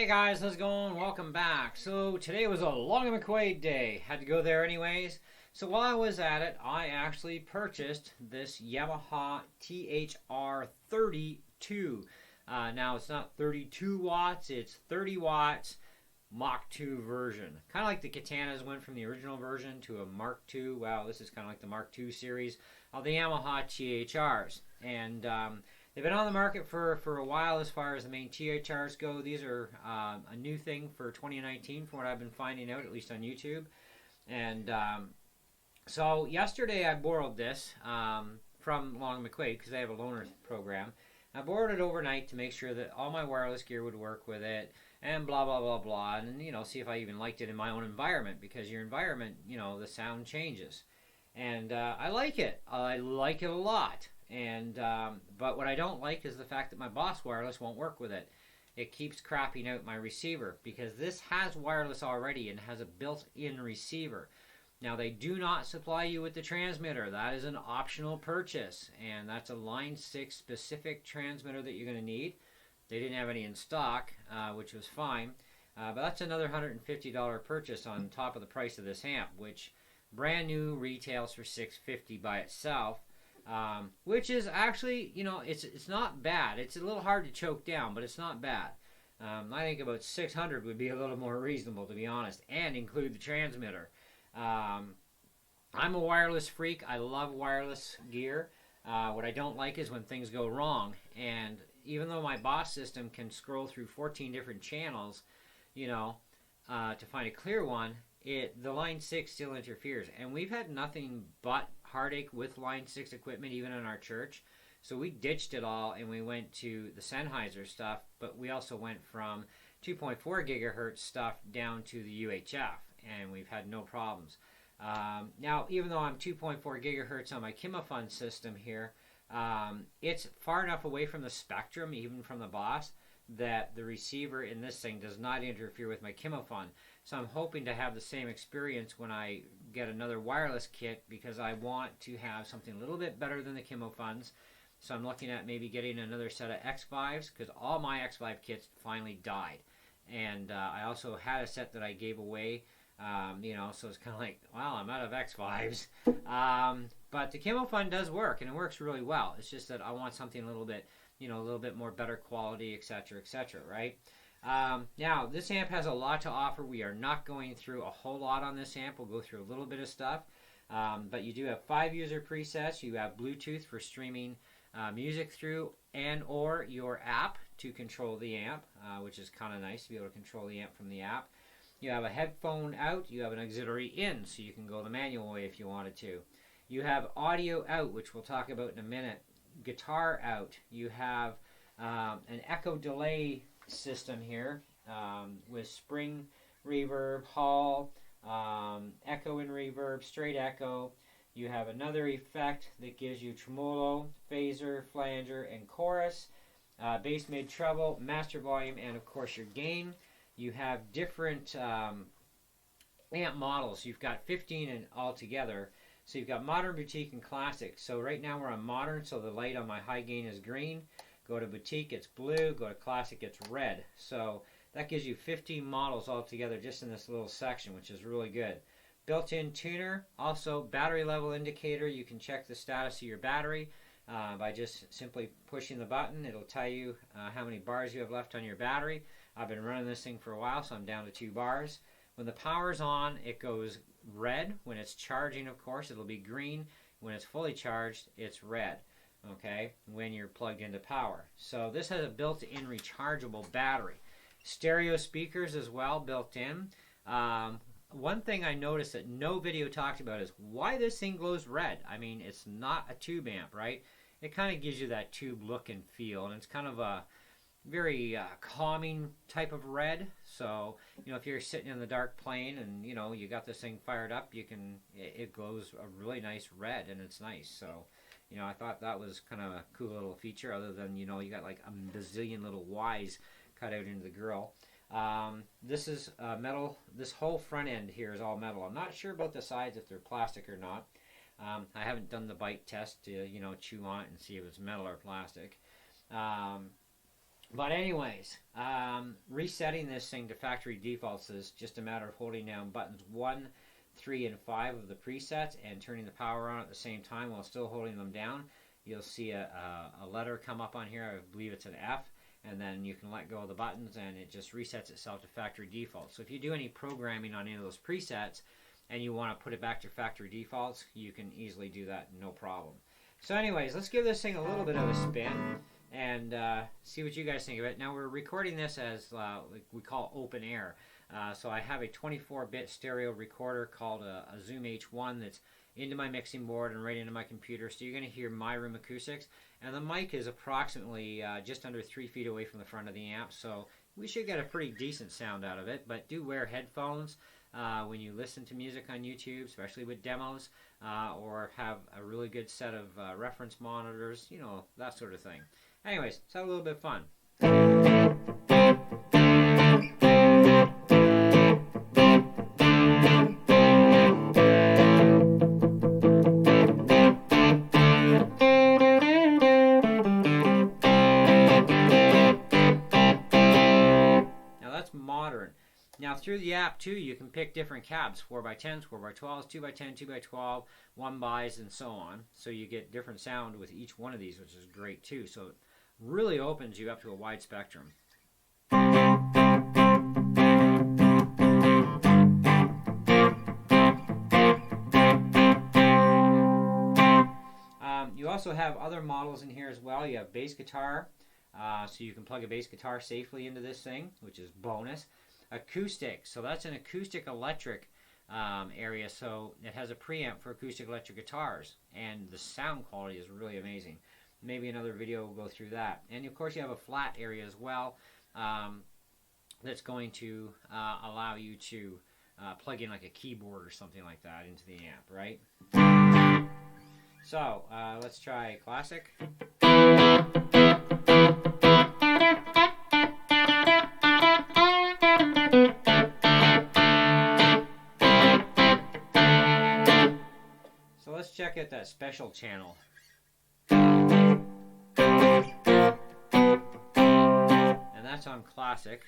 Guys, how's it going? Welcome back. So today was a Long and McQuaid day. Had to go there anyways. So while I was at it, I actually purchased this Yamaha THR30II. Now it's not 32 watts, it's 30 watts Mach 2 version. Kind of like the Katanas went from the original version to a Mark II. Wow, this is kind of like the Mark II series of the Yamaha THRs. And they've been on the market for a while as far as the main THRs go. These are a new thing for 2019 from what I've been finding out, at least on YouTube. And so yesterday I borrowed this from Long and McQuaid because they have a loaner program. I borrowed it overnight to make sure that all my wireless gear would work with it and blah, blah, blah, blah. And, see if I even liked it in my own environment, because your environment, the sound changes. And I like it. I like it a lot. And but what I don't like is the fact that my Boss wireless won't work with it. It keeps crapping out my receiver because this has wireless already and has a built-in receiver. Now, they do not supply you with the transmitter. That is an optional purchase, and that's a Line 6 specific transmitter that you're going to need. They didn't have any in stock, which was fine, but that's another $150 purchase on top of the price of this amp, which brand new retails for $650 by itself. Which is actually, it's not bad. It's a little hard to choke down, but it's not bad. I think about $600 would be a little more reasonable, to be honest, and include the transmitter. I'm a wireless freak. I love wireless gear. What I don't like is when things go wrong. And even though my Boss system can scroll through 14 different channels, to find a clear one, the Line 6 still interferes. And we've had nothing but heartache with Line 6 equipment, even in our church. So we ditched it all and we went to the Sennheiser stuff, but we also went from 2.4 gigahertz stuff down to the UHF, and we've had no problems. Now, even though I'm 2.4 gigahertz on my Kimofun system here, it's far enough away from the spectrum, even from the Boss, that the receiver in this thing does not interfere with my Kimofun. So I'm hoping to have the same experience when I get another wireless kit, because I want to have something a little bit better than the Kimofuns. So I'm looking at maybe getting another set of X5s, because all my X5 kits finally died. And I also had a set that I gave away, so it's kind of like, well, I'm out of X5s. But the Kimofun does work, and it works really well. It's just that I want something a little bit more better quality, etc., right? Now, this amp has a lot to offer. We are not going through a whole lot on this amp. We'll go through a little bit of stuff. But you do have 5 user presets. You have Bluetooth for streaming music through and or your app to control the amp, which is kind of nice to be able to control the amp from the app. You have a headphone out. You have an auxiliary in, so you can go the manual way if you wanted to. You have audio out, which we'll talk about in a minute. Guitar out. You have an echo delay system here with spring reverb, hall, echo and reverb, straight echo. You have another effect that gives you tremolo, phaser, flanger, and chorus, bass mid treble, master volume, and of course your gain. You have different amp models. You've got 15 in altogether. So you've got modern, boutique, and classic. So right now we're on modern, so the light on my high gain is green. Go to boutique, it's blue. Go to classic, it's red. So that gives you 15 models altogether just in this little section, which is really good. Built-in tuner, also battery level indicator. You can check the status of your battery by just simply pushing the button. It'll tell you how many bars you have left on your battery. I've been running this thing for a while, so I'm down to 2 bars. When the power's on, it goes red. When it's charging, of course, it'll be green. When it's fully charged, it's red. Okay, when you're plugged into power. So this has a built-in rechargeable battery. Stereo speakers as well built in. One thing I noticed that no video talked about is why this thing glows red. I mean, it's not a tube amp, right? It kind of gives you that tube look and feel, and it's kind of a very calming type of red. So, if you're sitting in the dark playing and, you got this thing fired up, it glows a really nice red, and it's nice. So, I thought that was kind of a cool little feature, other than, you got like a bazillion little Y's cut out into the grill. This is metal. This whole front end here is all metal. I'm not sure about the sides, if they're plastic or not. I haven't done the bite test to, chew on it and see if it's metal or plastic. But anyways, resetting this thing to factory defaults is just a matter of holding down buttons 1, 3, and 5 of the presets and turning the power on at the same time while still holding them down. You'll see a letter come up on here. I believe it's an F. And then you can let go of the buttons and it just resets itself to factory default. So if you do any programming on any of those presets and you want to put it back to factory defaults, you can easily do that, no problem. So anyways, let's give this thing a little bit of a spin and see what you guys think of it. Now we're recording this as like we call open air. So I have a 24-bit stereo recorder called a Zoom H1 that's into my mixing board and right into my computer. So you're going to hear my room acoustics. And the mic is approximately just under 3 feet away from the front of the amp. So we should get a pretty decent sound out of it. But do wear headphones when you listen to music on YouTube, especially with demos, or have a really good set of reference monitors, you know, that sort of thing. Anyways, let's have a little bit of fun. Modern. Now through the app too, you can pick different cabs, 4x10s, 4x12s, 2x10, 2x12, 1xs, and so on. So you get different sound with each one of these, which is great too. So it really opens you up to a wide spectrum. You also have other models in here as well. You have bass guitar. So you can plug a bass guitar safely into this thing, which is bonus. Acoustic, so that's an acoustic electric area, so it has a preamp for acoustic electric guitars, and the sound quality is really amazing. Maybe another video will go through that. And of course you have a flat area as well that's going to allow you to plug in like a keyboard or something like that into the amp, right? So let's try classic. So let's check out that special channel. And that's on classic.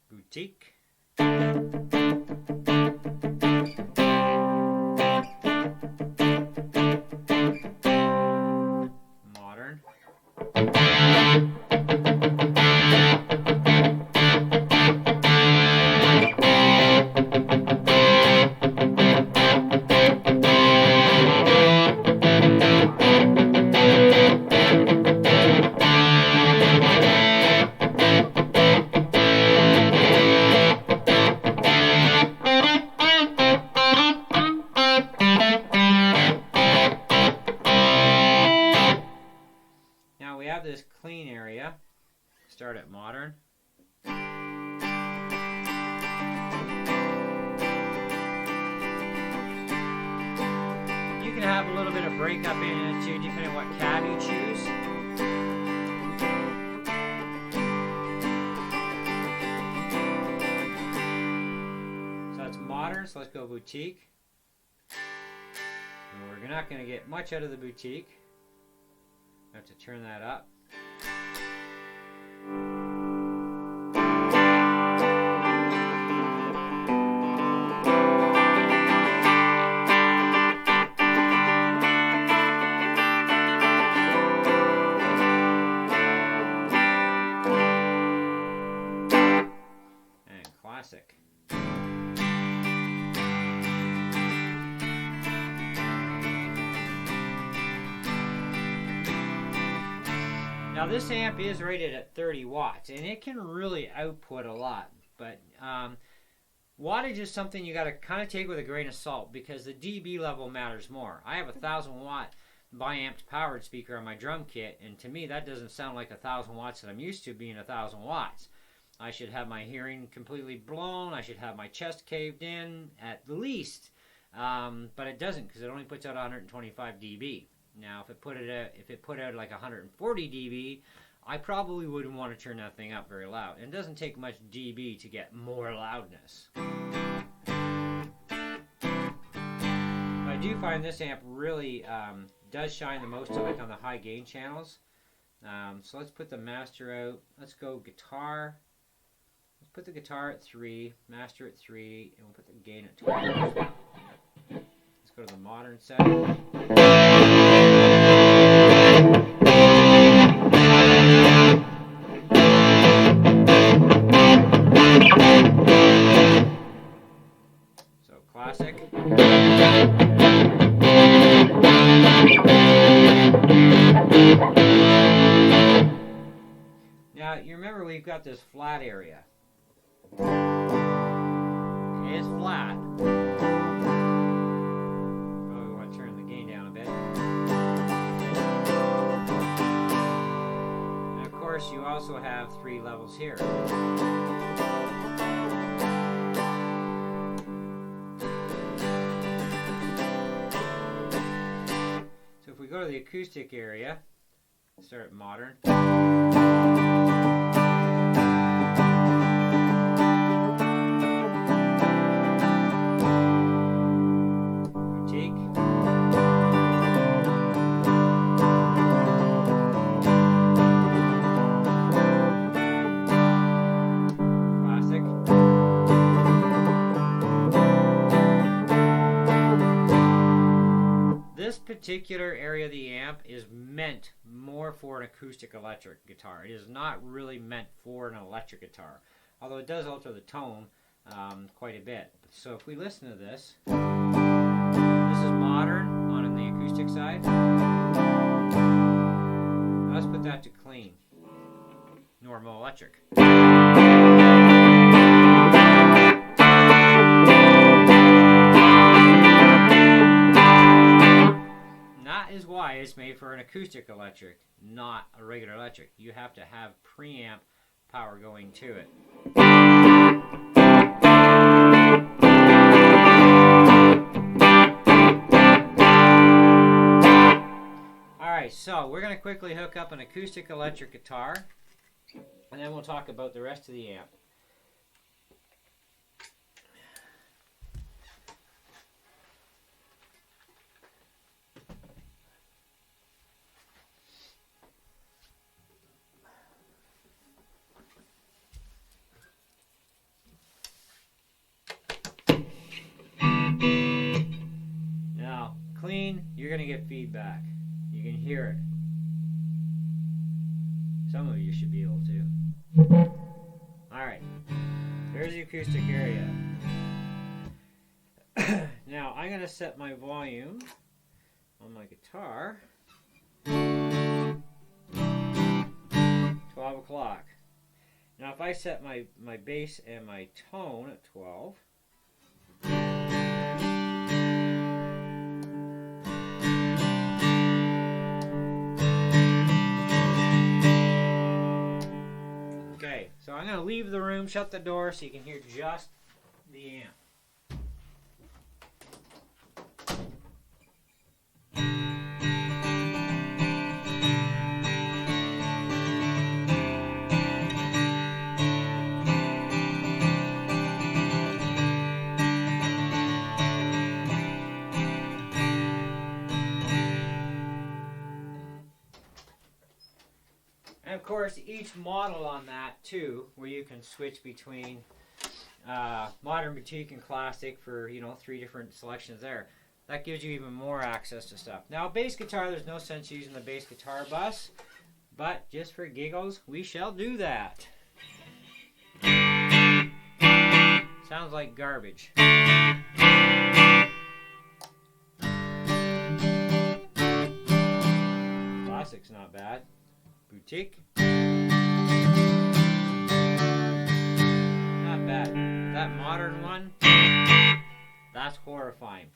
Boutique. Modern. Now we have this clean area. Start at modern. You can have a little bit of breakup in it too, depending on what cab you choose. So that's modern, so let's go boutique. And we're not going to get much out of the boutique. I have to turn that up. And classic. Now this amp is rated at 30 watts, and it can really output a lot, but wattage is something you got to kind of take with a grain of salt because the dB level matters more. I have a 1,000 watt bi-amped powered speaker on my drum kit, and to me that doesn't sound like 1,000 watts that I'm used to being 1,000 watts. I should have my hearing completely blown, I should have my chest caved in at least, but it doesn't because it only puts out 125 dB. Now, if it put out like 140 dB, I probably wouldn't want to turn that thing up very loud. And it doesn't take much dB to get more loudness. I do find this amp really does shine the most like on the high gain channels. So let's put the master out. Let's go guitar. Let's put the guitar at 3, master at 3, and we'll put the gain at 12. Let's go to the modern setting. So classic. Now you remember we've got this flat area. Okay, it's flat. Probably want to turn the gain down a bit. And of course you also have 3 levels here. So if we go to the acoustic area, start at modern. This particular area of the amp is meant more for an acoustic electric guitar. It is not really meant for an electric guitar, although it does alter the tone quite a bit. So if we listen to this, this is modern on the acoustic side. Let's put that to clean, normal electric. Is why it's made for an acoustic electric, not a regular electric. You have to have preamp power going to it. Alright, so we're going to quickly hook up an acoustic electric guitar, and then we'll talk about the rest of the amp. Clean, you're going to get feedback. You can hear it. Some of you should be able to. Alright, there's the acoustic area. Now, I'm going to set my volume on my guitar. 12 o'clock. Now, if I set my bass and my tone at 12, so I'm going to leave the room, shut the door so you can hear just the amp. Of course, each model on that too, where you can switch between modern, boutique, and classic for 3 different selections there. That gives you even more access to stuff. Now, bass guitar, there's no sense using the bass guitar bus, but just for giggles, we shall do that. Sounds like garbage. Classic's not bad. Boutique. Not bad. That modern one, that's horrifying.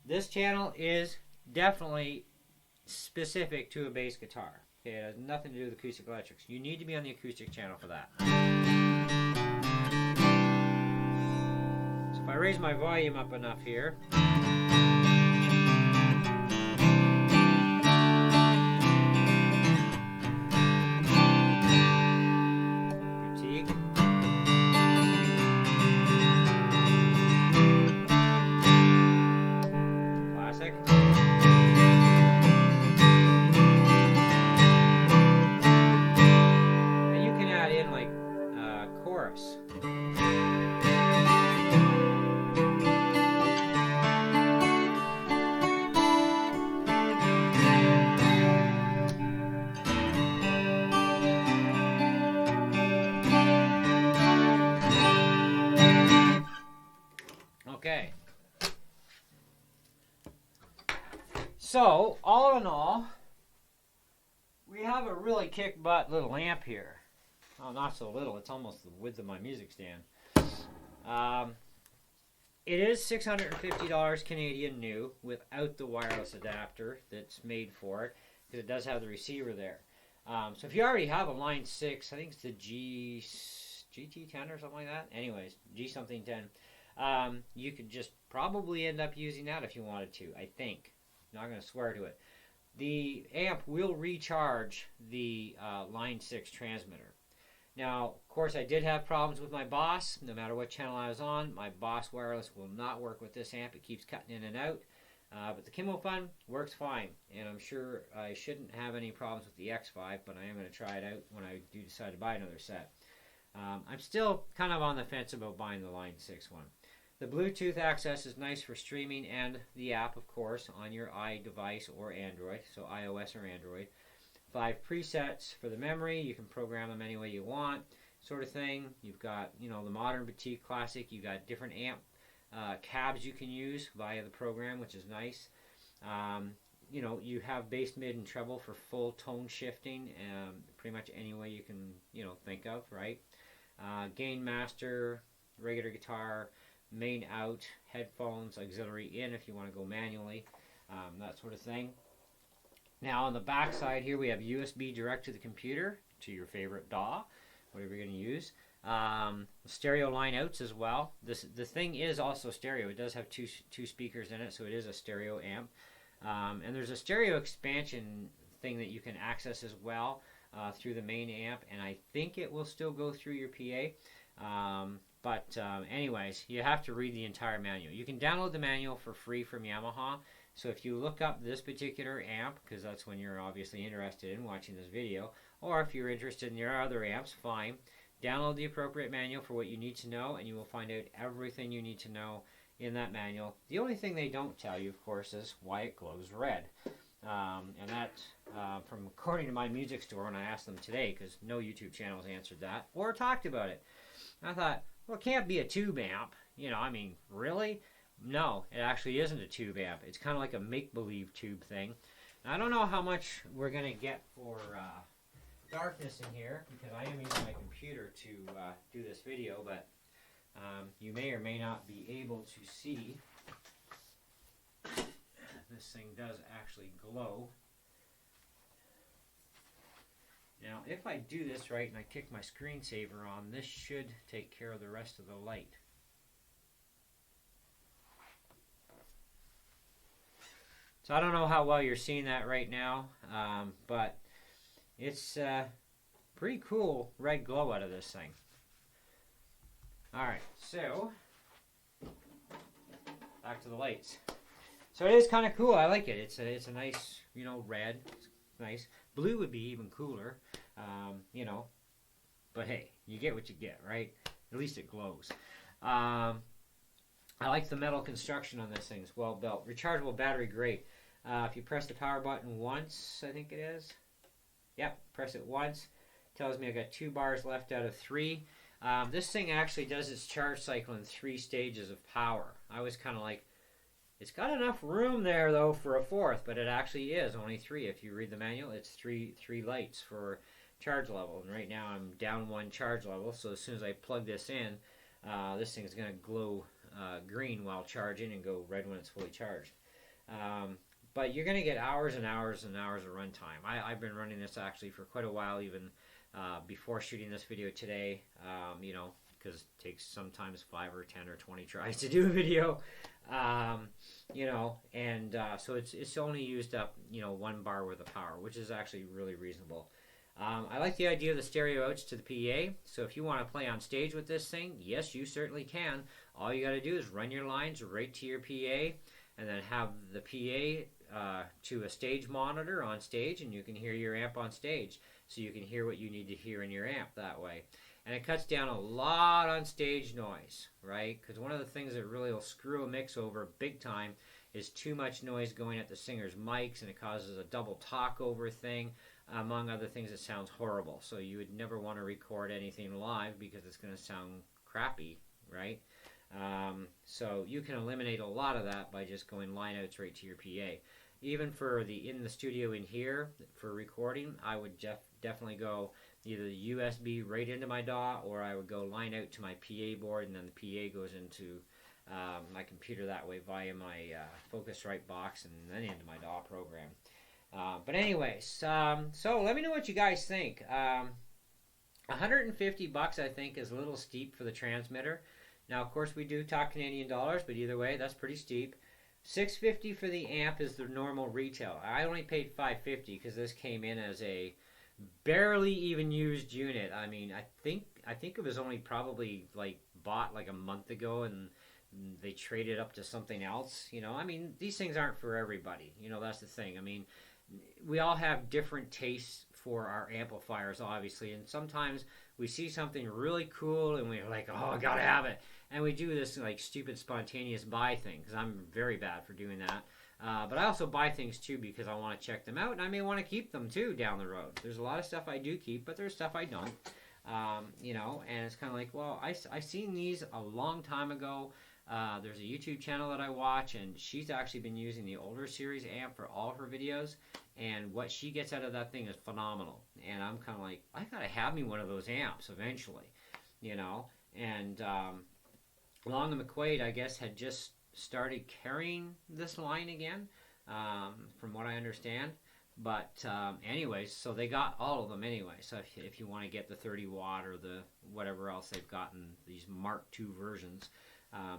This channel is definitely specific to a bass guitar. Okay, it has nothing to do with acoustic electrics. You need to be on the acoustic channel for that. So if I raise my volume up enough here, Okay. So, all in all, we have a really kick-butt little amp here. Oh, not so little. It's almost the width of my music stand. It is $650 Canadian new without the wireless adapter that's made for it, because it does have the receiver there. So if you already have a Line 6, I think it's the GT10 or something like that. Anyways, G something 10. You could just probably end up using that if you wanted to, I think. I'm not going to swear to it. The amp will recharge the Line 6 transmitter. Now, of course, I did have problems with my Boss. No matter what channel I was on, my Boss wireless will not work with this amp. It keeps cutting in and out. But the Kimmo Fun works fine, and I'm sure I shouldn't have any problems with the X5, but I am going to try it out when I do decide to buy another set. I'm still kind of on the fence about buying the Line 6 one. The Bluetooth access is nice for streaming and the app, of course, on your iDevice or Android, so iOS or Android. 5 presets for the memory. You can program them any way you want, sort of thing. You've got, the Modern, Boutique, Classic. You've got different amp cabs you can use via the program, which is nice. You have bass, mid, and treble for full tone shifting, pretty much any way you can, think of, right? Gain master, regular guitar, main out, headphones, auxiliary in if you want to go manually, that sort of thing. Now on the back side here we have USB direct to the computer, to your favorite DAW, whatever you're going to use. Stereo line outs as well. The thing is also stereo. It does have two speakers in it, so it is a stereo amp. And there's a stereo expansion thing that you can access as well through the main amp, and I think it will still go through your PA. Anyways, you have to read the entire manual. You can download the manual for free from Yamaha. So if you look up this particular amp, because that's when you're obviously interested in watching this video, or if you're interested in your other amps, fine. Download the appropriate manual for what you need to know, and you will find out everything you need to know in that manual. The only thing they don't tell you, of course, is why it glows red. And that, from according to my music store when I asked them today, because no YouTube channels answered that or talked about it. I thought, well, it can't be a tube amp. Really? No, it actually isn't a tube amp. It's kind of like a make-believe tube thing. And I don't know how much we're going to get for darkness in here, because I am using my computer to do this video, but you may or may not be able to see. This thing does actually glow. Now, if I do this right and I kick my screensaver on, this should take care of the rest of the light. So I don't know how well you're seeing that right now, but it's pretty cool red glow out of this thing. Alright, so back to the lights. So it is kind of cool. I like it. It's a nice, red. It's nice. Blue would be even cooler, but hey, you get what you get, right? At least it glows. I like the metal construction on this thing. It's well built. Rechargeable battery, great. If you press the power button once, I think it is. Yep, press it once. Tells me I got 2 bars left out of 3. This thing actually does its charge cycle in 3 stages of power. I was kind of like, it's got enough room there though for a 4th, but it actually is only 3. If you read the manual, it's three lights for charge level. And right now I'm down 1 charge level, so as soon as I plug this in, this thing is going to glow green while charging and go red when it's fully charged. But you're going to get hours and hours and hours of runtime. I've been running this actually for quite a while, even before shooting this video today, because it takes sometimes 5 or 10 or 20 tries to do a video, so it's only used up, 1 bar worth of power, which is actually really reasonable. I like the idea of the stereo outs to the PA, so if you want to play on stage with this thing, yes, you certainly can. All you got to do is run your lines right to your PA, and then have the PA to a stage monitor on stage, and you can hear your amp on stage, so you can hear what you need to hear in your amp that way. And it cuts down a lot on stage noise, right? Because one of the things that really will screw a mix over big time is too much noise going at the singer's mics, and it causes a double talk over thing. Among other things, it sounds horrible. So you would never want to record anything live because it's going to sound crappy, right? So you can eliminate a lot of that by just going line outs right to your PA. Even for the in the studio in here for recording, I would definitely go either the USB right into my DAW, or I would go line out to my PA board, and then the PA goes into my computer that way via my Focusrite box, and then into my DAW program. But anyways, so let me know what you guys think. $150 I think is a little steep for the transmitter. Now, of course, we do talk Canadian dollars, but either way, that's pretty steep. $650 for the amp is the normal retail. I only paid $550 because this came in as a barely even used unit. I mean, I think it was only probably like bought like a month ago, and they traded up to something else. You know, I mean, these things aren't for everybody. You know, that's the thing. I mean, we all have different tastes for our amplifiers, obviously, and sometimes we see something really cool and we're like, oh, I gotta have it, and we do this like stupid spontaneous buy thing, because I'm very bad for doing that. But I also buy things too because I want to check them out, and I may want to keep them too down the road. There's a lot of stuff I do keep, but there's stuff I don't. You know, and it's kind of like, well, I seen these a long time ago. There's a YouTube channel that I watch, and she's actually been using the older series amp for all of her videos, and what she gets out of that thing is phenomenal. And I'm kind of like, I gotta have me one of those amps eventually, you know. And Long and McQuaid, I guess, had just started carrying this line again, from what I understand. But anyways, so they got all of them anyway. So if you want to get the 30 watt or the whatever else they've gotten, these Mark II versions,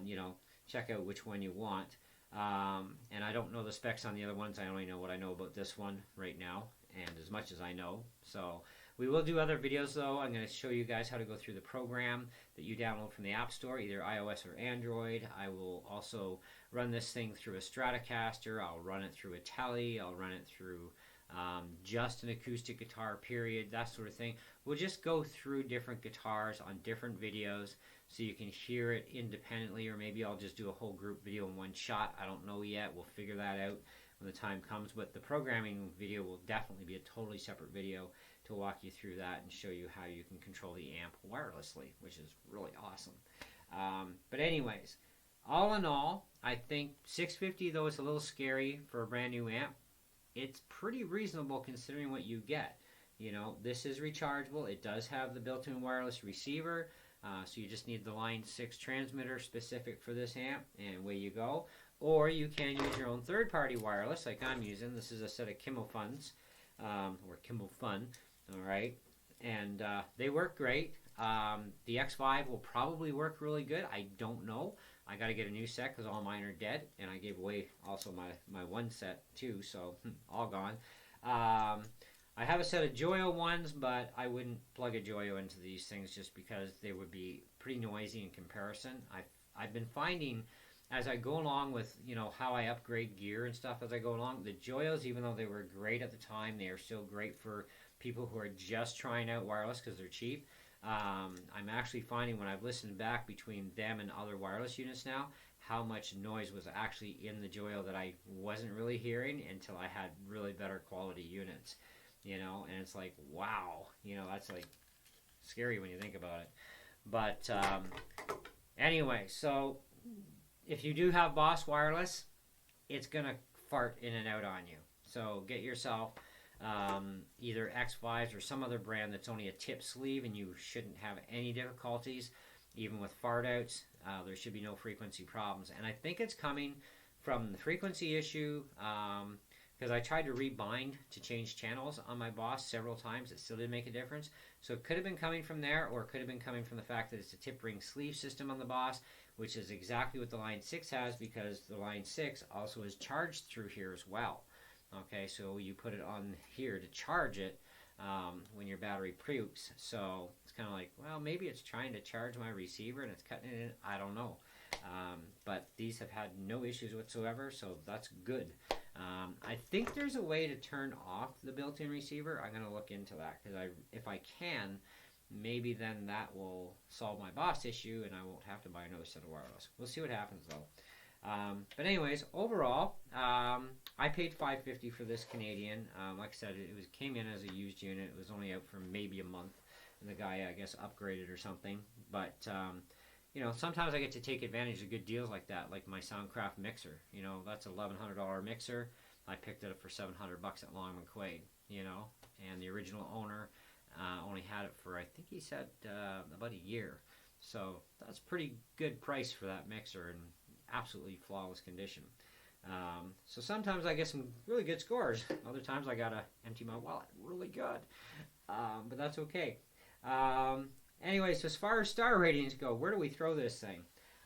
you know, check out which one you want. And I don't know the specs on the other ones. I only know what I know about this one right now, and as much as I know. So we will do other videos, though. I'm going to show you guys how to go through the program that you download from the App Store, either iOS or Android. I will also run this thing through a Stratocaster. I'll run it through a Tele. I'll run it through just an acoustic guitar, period, that sort of thing. We'll just go through different guitars on different videos so you can hear it independently, or maybe I'll just do a whole group video in one shot. I don't know yet. We'll figure that out when the time comes, but the programming video will definitely be a totally separate video to walk you through that and show you how you can control the amp wirelessly, which is really awesome. But anyways, all in all, I think $650, though it's a little scary for a brand new amp, it's pretty reasonable considering what you get. You know, this is rechargeable. It does have the built-in wireless receiver, so you just need the Line 6 transmitter specific for this amp, and away you go. Or you can use your own third-party wireless like I'm using. This is a set of Kimmel Funs, or Kimmel Fun, all right? And they work great. The X5 will probably work really good. I don't know. I got to get a new set because all mine are dead, and I gave away also my one set too, so all gone. I have a set of Joyo ones, but I wouldn't plug a Joyo into these things just because they would be pretty noisy in comparison. I've been finding as I go along with, you know, how I upgrade gear and stuff as I go along, the Joyos, even though they were great at the time, they are still great for people who are just trying out wireless because they're cheap. I'm actually finding when I've listened back between them and other wireless units now, how much noise was actually in the Joyo that I wasn't really hearing until I had really better quality units, you know, and it's like, wow, you know, that's like scary when you think about it. But anyway, so if you do have Boss Wireless, it's going to fart in and out on you. So get yourself either X5s or some other brand that's only a tip sleeve, and you shouldn't have any difficulties. Even with fart outs, there should be no frequency problems. And I think it's coming from the frequency issue, because I tried to rebind to change channels on my Boss several times. It still didn't make a difference. So it could have been coming from there, or it could have been coming from the fact that it's a tip ring sleeve system on the Boss, which is exactly what the Line 6 has, because the Line 6 also is charged through here as well. Okay, so you put it on here to charge it when your battery pukes. So it's kind of like, well, maybe it's trying to charge my receiver and it's cutting it in. I don't know. But these have had no issues whatsoever, so that's good. I think there's a way to turn off the built-in receiver. I'm going to look into that, because if I can, maybe then that will solve my Boss issue and I won't have to buy another set of wireless. We'll see what happens, though. But anyways, overall, I paid $550 for this Canadian. Like I said, it came in as a used unit. It was only out for maybe a month, and the guy, I guess, upgraded or something. But you know, sometimes I get to take advantage of good deals like that, like my Soundcraft mixer. You know, that's a $1,100 mixer. I picked it up for $700 at Long McQuaid, you know, and the original owner only had it for, I think he said, about a year. So that's pretty good price for that mixer in absolutely flawless condition. So sometimes I get some really good scores. Other times I gotta empty my wallet really good. But that's okay. Anyways, so as far as star ratings go, where do we throw this thing?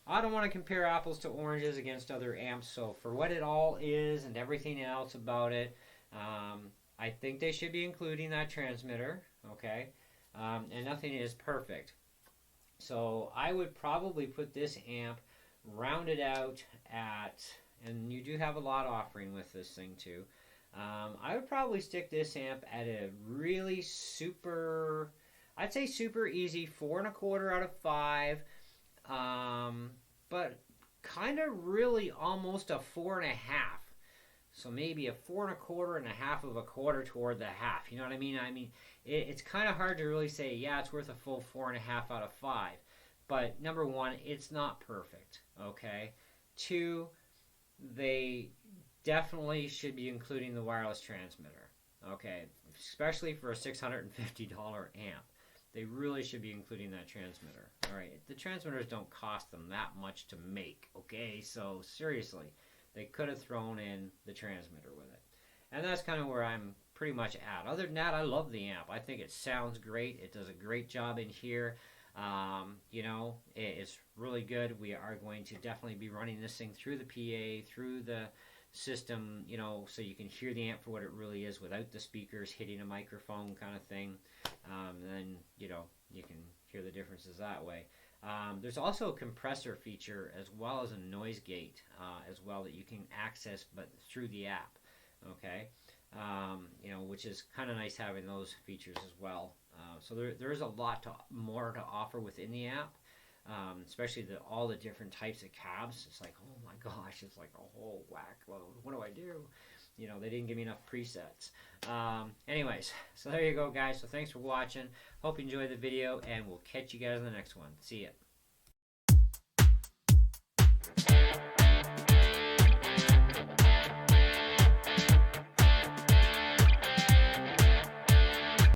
I don't want to compare apples to oranges against other amps, so for what it all is and everything else about it, I think they should be including that transmitter, okay? And nothing is perfect. So I would probably put this amp rounded out at, and you do have a lot offering with this thing too, I would probably stick this amp at a really super, I'd say super easy 4.25 out of 5, but kind of really almost a 4.5. So maybe a 4.25 and a half of a quarter toward the half. You know what I mean? I mean, it's kind of hard to really say, yeah, it's worth a full 4.5 out of 5. But number one, it's not perfect. Okay. Two, they definitely should be including the wireless transmitter. Okay, especially for a $650 amp. They really should be including that transmitter. All right, the transmitters don't cost them that much to make. Okay, so seriously, they could have thrown in the transmitter with it. And that's kind of where I'm pretty much at. Other than that, I love the amp. I think it sounds great. It does a great job in here. You know, it's really good. We are going to definitely be running this thing through the PA, through the system, you know, so you can hear the amp for what it really is without the speakers hitting a microphone kind of thing. And then, you know, you can hear the differences that way. There's also a compressor feature as well as a noise gate as well that you can access but through the app, okay? You know, which is kind of nice having those features as well. So there is a lot more to offer within the app, especially all the different types of cabs. It's like, oh my gosh, it's like a whole whack load. What do I do? You know, they didn't give me enough presets. Anyways, so there you go, guys. So thanks for watching. Hope you enjoyed the video, and we'll catch you guys in the next one. See ya.